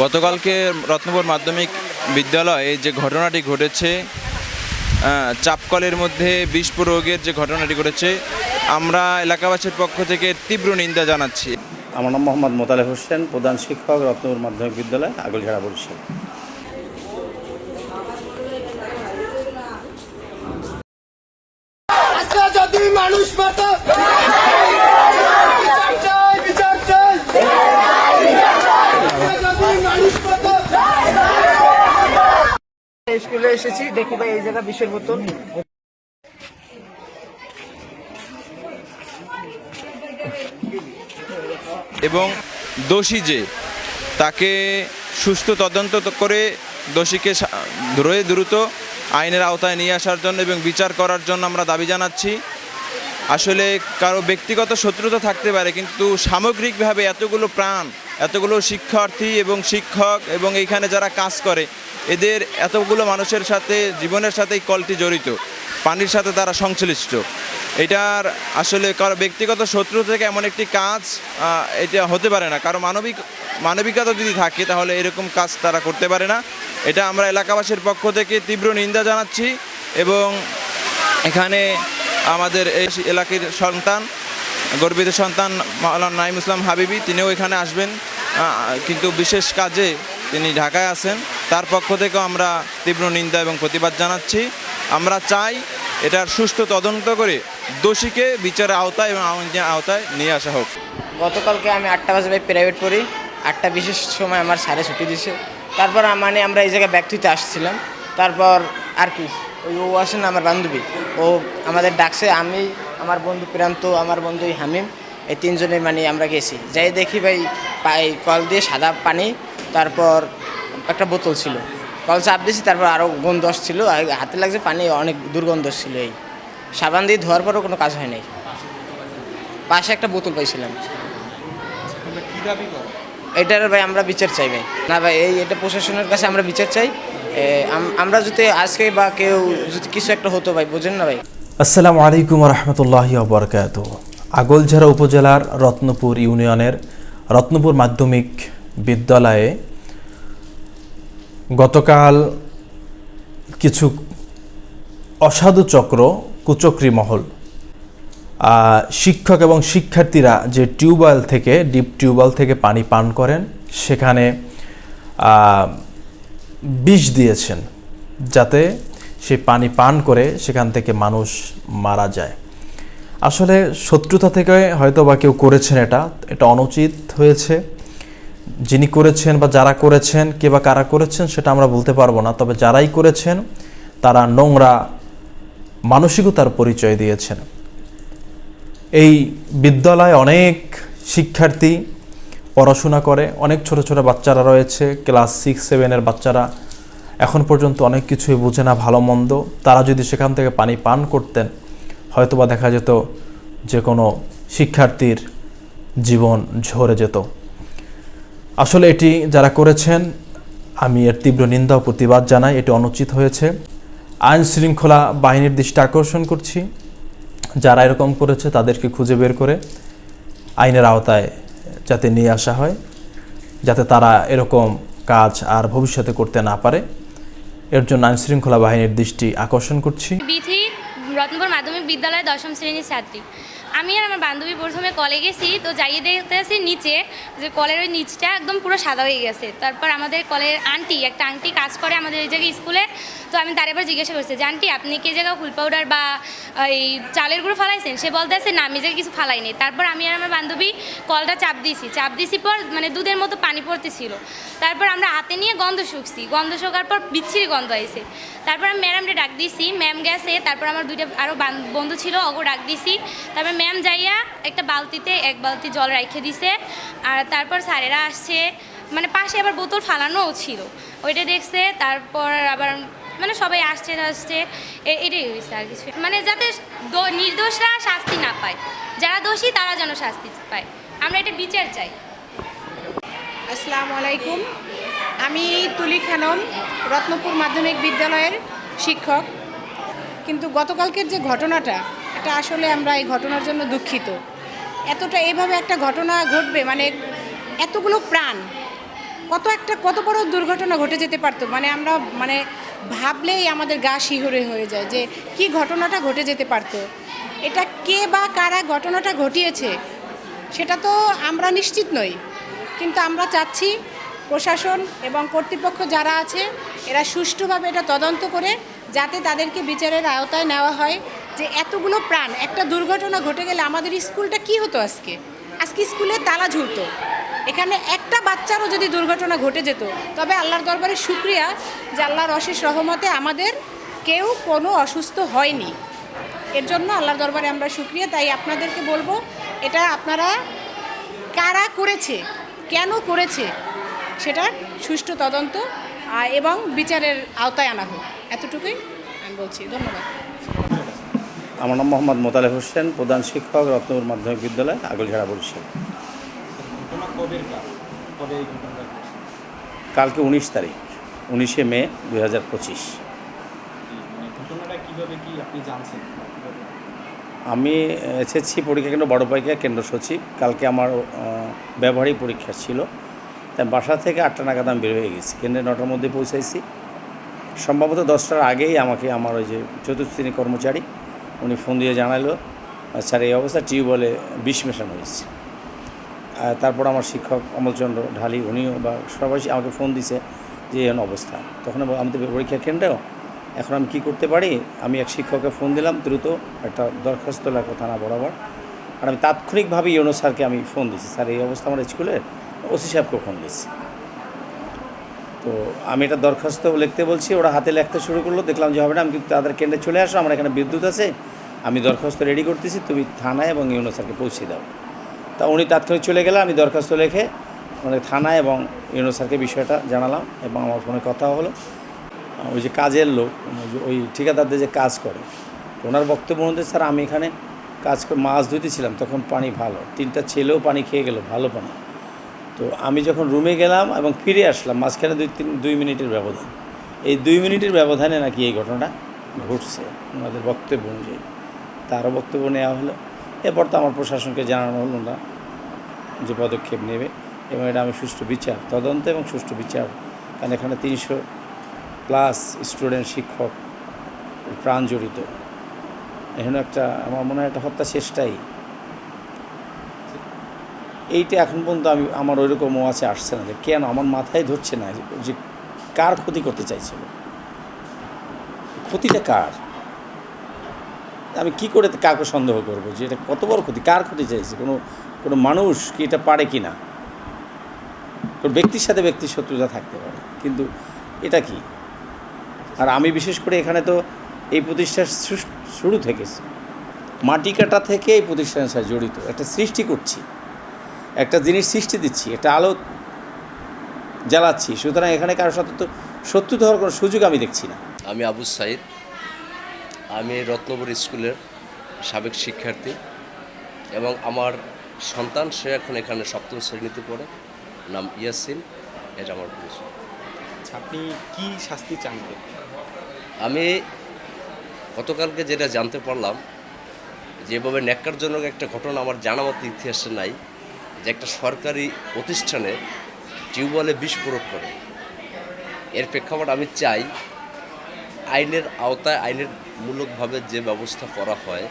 গতকালকে রত্নপুর মাধ্যমিক বিদ্যালয়ে যে ঘটনাটি ঘটেছে, চাপকলের মধ্যে বিষ প্রয়োগের যে ঘটনাটি ঘটেছে, আমরা এলাকাবাসীর পক্ষ থেকে তীব্র নিন্দা জানাচ্ছি। আমার নাম মোহাম্মদ মোতালেব হোসেন, প্রধান শিক্ষক, রত্নপুর মাধ্যমিক বিদ্যালয়, আগলঝাড়া, বরিশাল। যদি মানুষ স্কুলে এসেছি, দেখি ভাই এই জায়গা বিষের বোতল। এবং দোষী যে, তাকে সুস্থ তদন্ত করে দোষীকে দ্রুত আইনের আওতায় নিয়ে আসার জন্য এবং বিচার করার জন্য আমরা দাবি জানাচ্ছি। আসলে কারো ব্যক্তিগত শত্রুতা থাকতে পারে, কিন্তু সামগ্রিকভাবে এতগুলো প্রাণ, এতগুলো শিক্ষার্থী এবং শিক্ষক এবং এইখানে যারা কাজ করে, এদের এতগুলো মানুষের সাথে, জীবনের সাথে এই কলটি জড়িত, পানির সাথে তারা সংশ্লিষ্ট। এটার আসলে কারো ব্যক্তিগত শত্রু থেকে এমন একটি কাজ এটা হতে পারে না। কারো মানবিকতা যদি থাকে তাহলে এরকম কাজ তারা করতে পারে না। এটা আমরা এলাকাবাসীর পক্ষ থেকে তীব্র নিন্দা জানাচ্ছি। এবং এখানে আমাদের এই এলাকার সন্তান, গর্বিত সন্তান মাওলানা নাঈম ইসলাম হাবিবি, তিনিও এখানে আসবেন, কিন্তু বিশেষ কাজে তিনি ঢাকায় আছেন। তার পক্ষ থেকেও আমরা তীব্র নিন্দা এবং প্রতিবাদ জানাচ্ছি। আমরা চাই এটার সুষ্ঠু তদন্ত করে দোষীকে বিচারের আওতায় এবং আইনের আওতায় নিয়ে আসা হোক। গতকালকে আমি 8টা বাজে প্রাইভেট পড়ি, 8টা বিশেষ সময় আমার স্যারে ছুটি দিছে। তারপর আমরা এই জায়গায় ব্যাগ থুইতে আসছিলাম। তারপর আর কি ও আসে না, আমার বান্ধবী, ও আমাদের ডাকছে। আমি, আমার বন্ধু প্রান্ত, আমার বন্ধু হামিম, এই তিনজনে আমরা গেছি। যাই দেখি ভাই কল দিয়ে সাদা পানি, তারপর একটা বোতল ছিল, কল চাপ দিয়েছি, তারপর আরও গন্ধ আসছিল, হাতে লাগছে পানি, অনেক দুর্গন্ধ ছিল। এই সাবান দিয়ে ধোয়ার পরও কোনো কাজ হয় নাই। পাশে একটা বোতল পাইছিলাম। এটার ভাই আমরা বিচার চাই ভাই। না ভাই, এটা প্রশাসনের কাছে আমরা বিচার চাই। আমরা যদি আজকে বা কেউ যদি কিছু একটা হতো ভাই, বোঝেন না ভাই। আসসালামু আলাইকুম রাহমাতুল্লাহি ওয়া বারাকাতুহু। আগলঝাড়া উপজেলার রত্নপুর ইউনিয়নের রত্নপুর মাধ্যমিক বিদ্যালয়ে গতকাল কিছু অসাধু চক্র, কুচক্রী মহল, শিক্ষক এবং শিক্ষার্থীরা যে টিউবওয়েল থেকে, ডিপ টিউবওয়েল থেকে পানি পান করেন, সেখানে বিষ দিয়েছেন যাতে সেই পানি পান করে সেখান থেকে মানুষ মারা যায়। আসলে শত্রুতা থেকে হয়তো বা কেউ করেছেন, এটা অনুচিত হয়েছে। যিনি করেছেন বা যারা করেছেন, কে বা কারা করেছেন সেটা আমরা বলতে পারবো না, তবে যারাই করেছেন তারা নোংরা মানসিকতার পরিচয় দিয়েছেন। এই বিদ্যালয়ে অনেক শিক্ষার্থী পড়াশোনা করে, অনেক ছোট ছোট বাচ্চারা রয়েছে, ক্লাস 6-7-এর বাচ্চারা এখন পর্যন্ত অনেক কিছুই বোঝে না, ভালো মন্দ। তারা যদি সেখান থেকে পানি পান করতেন, হয়তোবা দেখা যেত যে কোনো শিক্ষার্থীর জীবন ঝরে যেত। আসলে এটি যারা করেছেন, আমি এর তীব্র নিন্দা ও প্রতিবাদ জানাই। এটি অনুচিত হয়েছে। আইন শৃঙ্খলা বাহিনীর দৃষ্টি আকর্ষণ করছি, যারা এরকম করেছে তাদেরকে খুঁজে বের করে আইনের আওতায় যাতে নিয়ে আসা হয়, যাতে তারা এরকম কাজ আর ভবিষ্যতে করতে না পারে, এর জন্য আইন শৃঙ্খলা বাহিনীর দৃষ্টি আকর্ষণ করছি। বিথি রত্নপুর মাধ্যমিক বিদ্যালয়ে 10ম শ্রেণীর ছাত্রী। আমি আর আমার বান্ধবী প্রথমে কলে গেছি, তো যাইয়ে দেখতে আসি নিচে যে কলের ওই নিচটা একদম পুরো সাদা হয়ে গেছে। তারপর আমাদের কলের একটা আন্টি কাজ করে আমাদের এই জায়গায় স্কুলে। তো আমি তার এবার জিজ্ঞাসা করছি যে আন্টি, আপনি কি জায়গায় ফুল পাউডার বা এই চালের গুঁড়ো ফালাইছেন? সে বলতে আছে না, আমি জায়গায় কিছু ফালাইনি। তারপর আমি আর আমার বান্ধবী কলটা চাপ দিয়েছি পর দুধের মতো পানি পড়তেছিল। তারপর আমরা হাতে নিয়ে গন্ধ শোকার পর বিচ্ছিরি গন্ধ আইছে। তারপর আমি ম্যাডামকে ডাক দিয়েছি, ম্যাম গেছে। তারপর আমার দুইটা আরও বন্ধু ছিল, ওগো ডাক দিয়েছি। তারপর ম্যাম যাইয়া একটা বালতিতে 1 বালতি জল রেখে দিছে। আর তারপর স্যারেরা আসছে, পাশে আবার বোতল ফালানোও ছিল, ওইটা দেখছে। তারপর আবার সবাই আসছে এটাই হয়েছে, আর কিছু যাতে নির্দোষরা শাস্তি না পায়, যারা দোষী তারা যেন শাস্তি পায়। আমরা এটা বিচার চাই। আসসালামু আলাইকুম। আমি তুলি খানম, রত্নপুর মাধ্যমিক বিদ্যালয়ের শিক্ষক। কিন্তু গতকালকের যে ঘটনাটা, এটা আসলে আমরা এই ঘটনার জন্য দুঃখিত। এতটা এইভাবে একটা ঘটনা ঘটবে, এতগুলো প্রাণ, কত বড় দুর্ঘটনা ঘটে যেতে পারতো, মানে আমরা ভাবলেই আমাদের গা শিহরে হয়ে যায় যে কি ঘটনাটা ঘটে যেতে পারতো। এটা কে বা কারা ঘটনাটা ঘটিয়েছে সেটা তো আমরা নিশ্চিত নই, কিন্তু আমরা চাচ্ছি প্রশাসন এবং কর্তৃপক্ষ যারা আছে এরা সুষ্ঠুভাবে এটা তদন্ত করে যাতে তাদেরকে বিচারের আওতায় নেওয়া হয়। যে এতগুলো প্রাণ, একটা দুর্ঘটনা ঘটে গেলে আমাদের স্কুলটা কি হতো আজকে স্কুলে তালা ঝুলতো। এখানে একটা বাচ্চারও যদি দুর্ঘটনা ঘটে যেত, তবে আল্লাহর দরবারে শুকরিয়া যে আল্লাহর অশেষ রহমতে আমাদের কেউ কোনো অসুস্থ হয়নি। এর জন্য আল্লাহর দরবারে আমরা শুকরিয়া। তাই আপনাদেরকে বলবো, এটা আপনারা কারা করেছে, কেন করেছে সেটার সুষ্ঠু তদন্ত এবং বিচারের আওতায় আনা হোক, এতটুকুই আমি বলছি। ধন্যবাদ। আমার নাম মোহাম্মদ মোতালেব হোসেন, প্রধান শিক্ষক, রত্নপুর মাধ্যমিক বিদ্যালয়, আগলঝাড়া, বরিশাল। কালকে 19 তারিখ, 19শে মে 2025। আমি এসেছি পরীক্ষা কেন্দ্র বড় পাইকা কেন্দ্র সচিব। কালকে আমার ব্যবহারিক পরীক্ষা ছিল, তাই বাসা থেকে 8টা নাগাদ আমি বের হয়ে গেছি। কেন্দ্রে 9টার মধ্যে পৌঁছাইছি। সম্ভবত 10টার আগেই আমাকে আমার ওই যে চতুর্থ শ্রেণী কর্মচারী উনি ফোন দিয়ে জানালো, স্যার এই অবস্থা টিউবওয়েলে বিষ মেশানো হয়েছে। তারপর আমার শিক্ষক অমলচন্দ্র ঢালি উনিও বা সবাই আমাকে ফোন দিছে যে এমন অবস্থা। তখন আমি তো পরীক্ষা কেন্দ্রেও, এখন আমি কী করতে পারি, আমি এক শিক্ষককে ফোন দিলাম, দ্রুত একটা দরখাস্ত লেখো থানা বরাবর। আর আমি তাৎক্ষণিকভাবে ইউনো স্যারকে আমি ফোন দিছি, স্যার এই অবস্থা আমার স্কুলের, ওসি সাহেবকে ফোন দিছি। তো আমি এটা দরখাস্ত লিখতে বলছি, ওরা হাতে লিখতে শুরু করলো। দেখলাম যে হবে না, আমি কিন্তু তাদের কেন্দ্রে চলে আসো, আমার এখানে বিদ্যুৎ আছে, আমি দরখাস্ত রেডি করতেছি, তুমি থানায় এবং ইউনো স্যারকে পৌঁছে দাও। তা উনি তাৎক্ষণিক চলে গেলে আমি দরখাস্ত লিখে মানে থানায় এবং ইউনো স্যারকে বিষয়টা জানালাম এবং আমার ফোনে কথা হলো। ওই যে কাজের লোক, ওই ঠিকাদারদের যে কাজ করে, ওনার বক্তব্য অনুযায়ী স্যার আমি এখানে কাজ করে মাছ ধুতেছিলাম, তখন পানি ভালো, 3টা ছেলেও পানি খেয়ে গেল, ভালো পানি। তো আমি যখন রুমে গেলাম এবং ফিরে আসলাম, মাঝখানে 2 মিনিটের ব্যবধান, এই 2 মিনিটের ব্যবধানে নাকি এই ঘটনাটা ঘটছে ওনাদের বক্তব্য অনুযায়ী। তারও বক্তব্য নেওয়া হলো। এরপর তো আমার প্রশাসনকে জানানো হলো না যে পদক্ষেপ নেবে, এবং এটা আমি সুষ্ঠু বিচার তদন্ত এবং সুষ্ঠু বিচার, কারণ এখানে 300+ স্টুডেন্ট, শিক্ষক প্রাণ জড়িত। এখানে একটা আমার মনে হয় একটা হত্যা চেষ্টাই। এইটা এখন পর্যন্ত আমার ওইরকম আছে আসছে না যে কেন, আমার মাথায় ধরছে না যে কার ক্ষতি করতে চাইছিল, ক্ষতিটা কার, আমি কি করে কাউকে সন্দেহ করব যে এটা কত বড় ক্ষতি, কার ক্ষতি চাইছে, কোনো মানুষ কি এটা পারে কি না, কোনো ব্যক্তির সাথে ব্যক্তির শত্রুতা থাকতে পারে, কিন্তু এটা কি। আর আমি বিশেষ করে এখানে তো এই প্রতিষ্ঠান শুরু থেকে মাটি কাটা থেকে এই প্রতিষ্ঠানের সাথে জড়িত, একটা সৃষ্টি করছি, একটা জিনিস সৃষ্টি দিচ্ছি, একটা আলো জ্বালাচ্ছি, সুতরাং এখানে কারোর সাথে তো শত্রুতা হওয়ার কোনো সুযোগ আমি দেখছি না। আমি আবু সাইদ, আমি রত্নপুর স্কুলের সাবেক শিক্ষার্থী এবং আমার সন্তান সে এখন এখানে 7ম শ্রেণীতে পড়ে, নাম ইয়াসিন, এটা আমার পরিচয়। আপনি কি শাস্তি চান? আমি গতকালকে যেটা জানতে পারলাম, যেভাবে ন্যাক্কারজনক একটা ঘটনা আমার জানা মতো ইতিহাসে নাই, যে একটা সরকারি প্রতিষ্ঠানে টিউবওয়েলে বিষ প্রয়োগ করে। এর প্রেক্ষাপট আমি চাই আইনের আওতায় আইনের মূলকভাবে যে ব্যবস্থা করা হয়,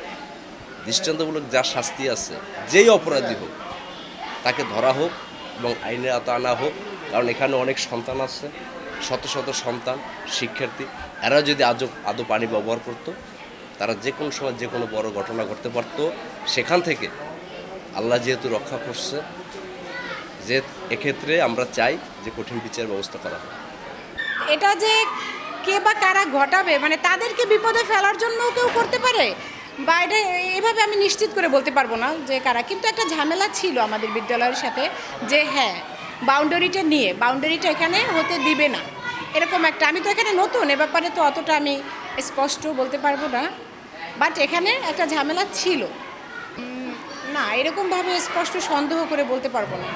দৃষ্টান্তমূলক যা শাস্তি আছে, যেই অপরাধী হোক তাকে ধরা হোক এবং আইনের আওতায় আনা হোক। কারণ এখানে অনেক সন্তান আছে, শত শত সন্তান, শিক্ষার্থী, এরা যদি আদৌ পানি ব্যবহার করত, তারা যে কোনো সময় যে কোনো বড় ঘটনা ঘটতে পারত। সেখান থেকে আল্লাহ যেহেতু রক্ষা করছে, যে এক্ষেত্রে আমরা চাই যে কঠিন বিচার ব্যবস্থা করা হয়। এটা যে কে বা কারা ঘটাবে, মানে তাদেরকে বিপদে ফেলার জন্য কেউ করতে পারে, বা এটা এভাবে আমি নিশ্চিত করে বলতে পারবো না যে কারা। কিন্তু একটা ঝামেলা ছিল আমাদের বিদ্যালয়ের সাথে যে হ্যাঁ বাউন্ডারিটা এখানে হতে দিবে না, এরকম একটা। আমি তো এখানে নতুন, এ ব্যাপারে তো অতটা আমি স্পষ্ট বলতে পারবো না, বাট এখানে একটা ঝামেলা ছিল না, এরকমভাবে স্পষ্ট সন্দেহ করে বলতে পারবো না।